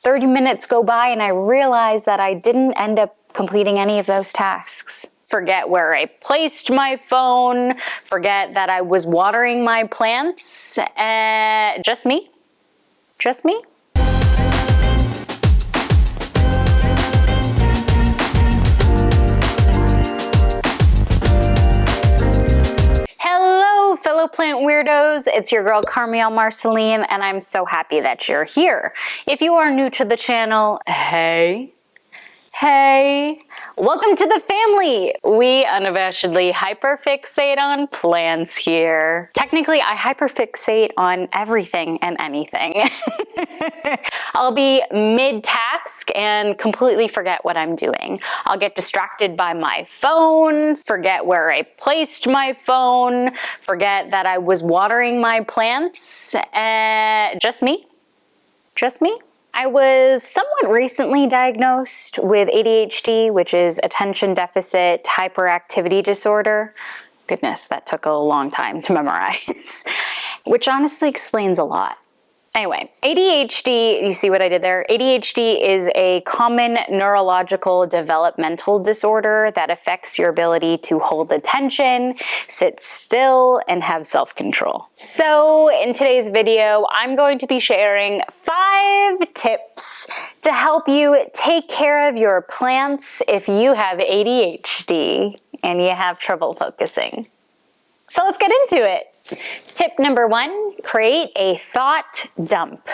30 minutes go by and I realize that I didn't end up completing any of those tasks. Forget where I placed my phone, forget that I was watering my plants, just me. Just me. Hello, fellow plant weirdos. It's your girl Carmiel Marceline, and I'm so happy that you're here. If you are new to the channel, hey, welcome to the family. We unabashedly hyperfixate on plants here. Technically, I hyperfixate on everything and anything. I'll be mid-task and completely forget what I'm doing. I'll get distracted by my phone, forget where I placed my phone, forget that I was watering my plants. Just me. Just me. I was somewhat recently diagnosed with ADHD, which is attention deficit hyperactivity disorder. Goodness, that took a long time to memorize, which honestly explains a lot. Anyway, ADHD, you see what I did there? ADHD is a common neurological-developmental disorder that affects your ability to hold attention, sit still, and have self-control. So in today's video, I'm going to be sharing 5 tips to help you take care of your plants if you have ADHD and you have trouble focusing. So let's get into it. Tip number 1, create a thought dump.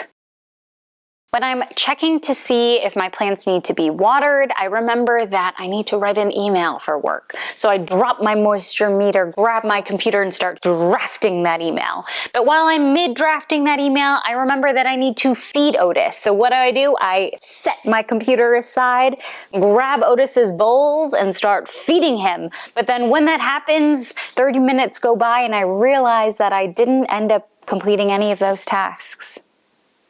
When I'm checking to see if my plants need to be watered, I remember that I need to write an email for work. So I drop my moisture meter, grab my computer, and start drafting that email. But while I'm mid-drafting that email, I remember that I need to feed Otis. So what do? I set my computer aside, grab Otis's bowls, and start feeding him. But then when that happens, 30 minutes go by and I realize that I didn't end up completing any of those tasks.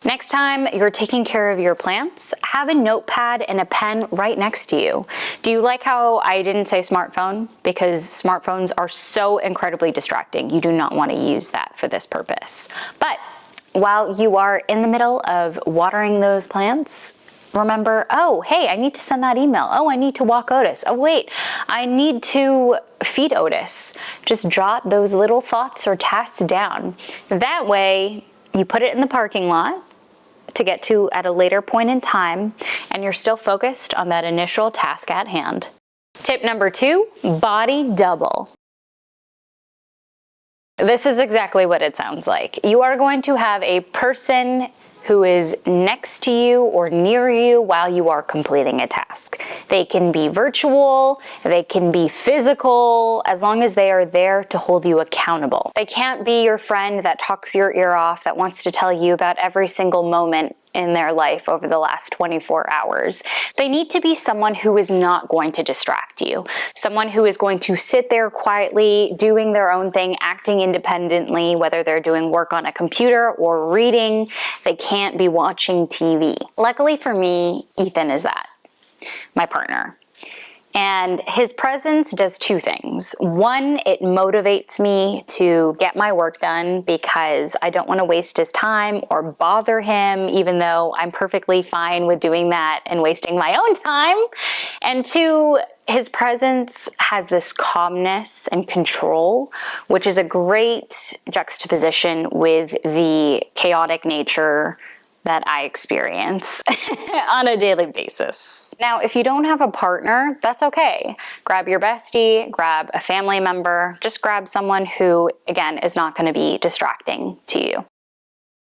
Next time you're taking care of your plants, have a notepad and a pen right next to you. Do you like how I didn't say smartphone? Because smartphones are so incredibly distracting. You do not want to use that for this purpose. But while you are in the middle of watering those plants, remember, oh, hey, I need to send that email. Oh, I need to walk Otis. Oh, wait, I need to feed Otis. Just jot those little thoughts or tasks down. That way, you put it in the parking lot to get to at a later point in time, and you're still focused on that initial task at hand. Tip number 2, body double. This is exactly what it sounds like. You are going to have a person who is next to you or near you while you are completing a task. They can be virtual, they can be physical, as long as they are there to hold you accountable. They can't be your friend that talks your ear off, that wants to tell you about every single moment in their life over the last 24 hours. They need to be someone who is not going to distract you. Someone who is going to sit there quietly, doing their own thing, acting independently, whether they're doing work on a computer or reading. They can't be watching TV. Luckily for me, Ethan is that, my partner. And his presence does 2 things. 1, it motivates me to get my work done because I don't want to waste his time or bother him, even though I'm perfectly fine with doing that and wasting my own time. And 2, his presence has this calmness and control, which is a great juxtaposition with the chaotic nature that I experience on a daily basis. Now, if you don't have a partner, that's okay. Grab your bestie, grab a family member, just grab someone who, again, is not going to be distracting to you.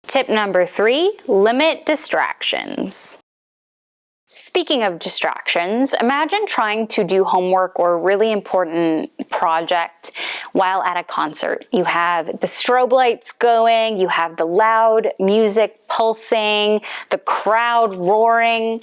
Tip number 3, limit distractions. Speaking of distractions, imagine trying to do homework or a really important project while at a concert. You have the strobe lights going, you have the loud music pulsing, the crowd roaring.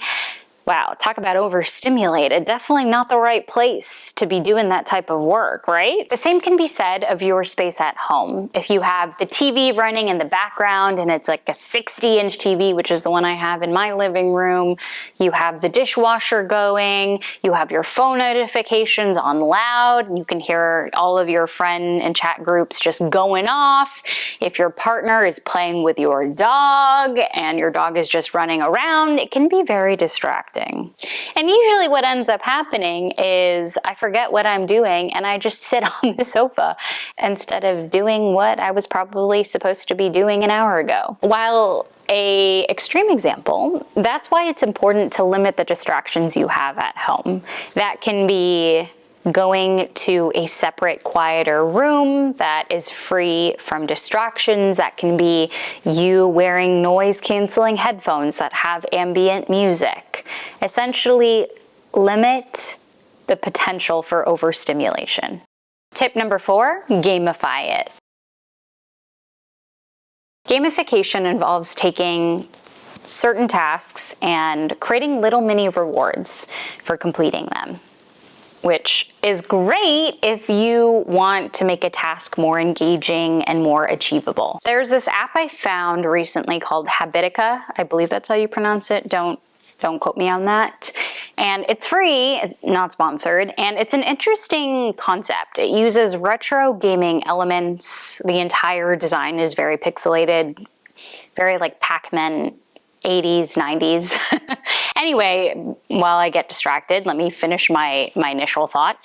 Wow, talk about overstimulated. Definitely not the right place to be doing that type of work, right? The same can be said of your space at home. If you have the TV running in the background and it's like a 60-inch TV, which is the one I have in my living room, you have the dishwasher going, you have your phone notifications on loud, and you can hear all of your friend and chat groups just going off. If your partner is playing with your dog and your dog is just running around, it can be very distracting. And usually what ends up happening is I forget what I'm doing and I just sit on the sofa instead of doing what I was probably supposed to be doing an hour ago. While an extreme example, that's why it's important to limit the distractions you have at home. That can be going to a separate, quieter room that is free from distractions. That can be you wearing noise-canceling headphones that have ambient music. Essentially, limit the potential for overstimulation. Tip number 4, gamify it. Gamification involves taking certain tasks and creating little mini rewards for completing them, which is great if you want to make a task more engaging and more achievable. There's this app I found recently called Habitica. I believe that's how you pronounce it. Don't quote me on that. And it's free, it's not sponsored, and it's an interesting concept. It uses retro gaming elements. The entire design is very pixelated, very like Pac-Man 80s, 90s. Anyway, while I get distracted, let me finish my initial thought.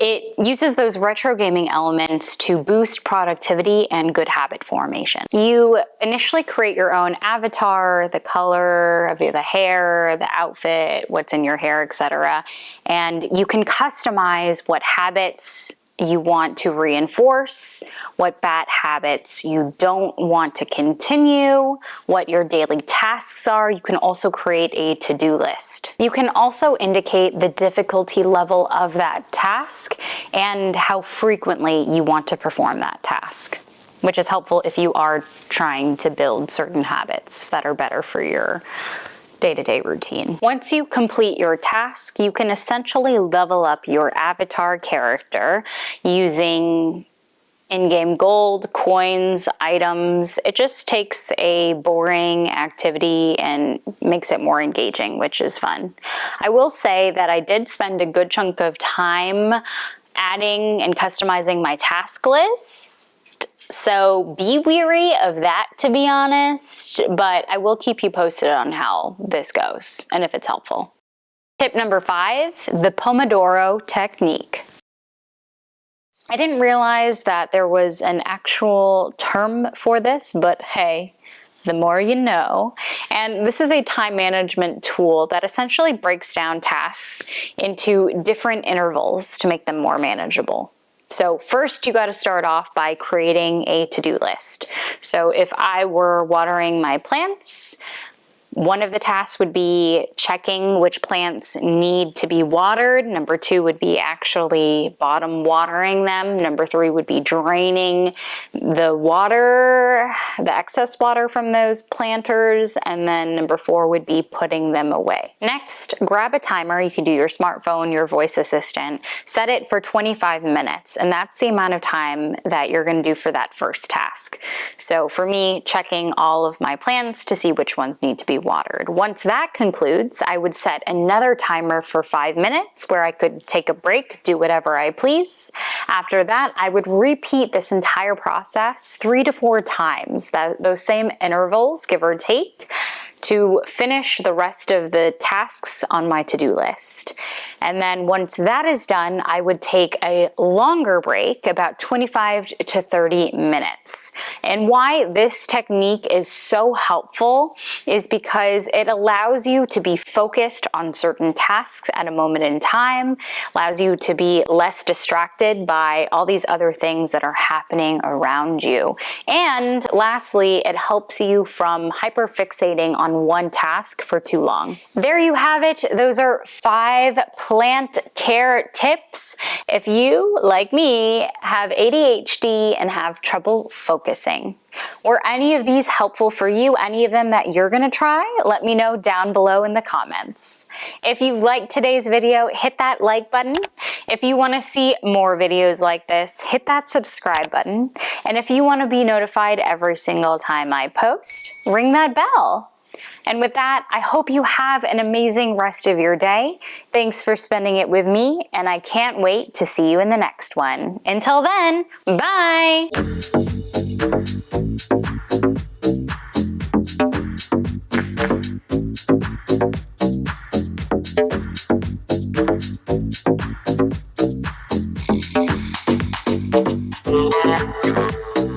It uses those retro gaming elements to boost productivity and good habit formation. You initially create your own avatar, the color of the hair, the outfit, what's in your hair, etc. And you can customize what habits you want to reinforce, what bad habits you don't want to continue, what your daily tasks are. You can also create a to-do list. You can also indicate the difficulty level of that task and how frequently you want to perform that task, which is helpful if you are trying to build certain habits that are better for your day-to-day routine. Once you complete your task, you can essentially level up your avatar character using in-game gold, coins, items. It just takes a boring activity and makes it more engaging, which is fun. I will say that I did spend a good chunk of time adding and customizing my task list. So be weary of that, to be honest, but I will keep you posted on how this goes and if it's helpful. Tip number 5, the Pomodoro technique. I didn't realize that there was an actual term for this, but hey, the more you know. And this is a time management tool that essentially breaks down tasks into different intervals to make them more manageable. So first you got to start off by creating a to-do list. So if I were watering my plants, one of the tasks would be checking which plants need to be watered. Number 2 would be actually bottom watering them. Number 3 would be draining the water, the excess water from those planters. And then number 4 would be putting them away. Next, grab a timer. You can do your smartphone, your voice assistant. Set it for 25 minutes. And that's the amount of time that you're going to do for that first task. So for me, checking all of my plants to see which ones need to be watered. Once that concludes, I would set another timer for 5 minutes where I could take a break, do whatever I please. After that, I would repeat this entire process 3 to 4 times, those same intervals, give or take, to finish the rest of the tasks on my to-do list. And then once that is done, I would take a longer break, about 25 to 30 minutes. And why this technique is so helpful is because it allows you to be focused on certain tasks at a moment in time, allows you to be less distracted by all these other things that are happening around you. And lastly, it helps you from hyperfixating on on one task for too long. There you have it. Those are 5 plant care tips if you, like me, have ADHD and have trouble focusing. Were any of these helpful for you? Any of them that you're gonna try? Let me know down below in the comments. If you liked today's video, hit that like button. If you wanna see more videos like this, hit that subscribe button. And if you wanna be notified every single time I post, ring that bell. And with that, I hope you have an amazing rest of your day. Thanks for spending it with me, and I can't wait to see you in the next one. Until then, bye!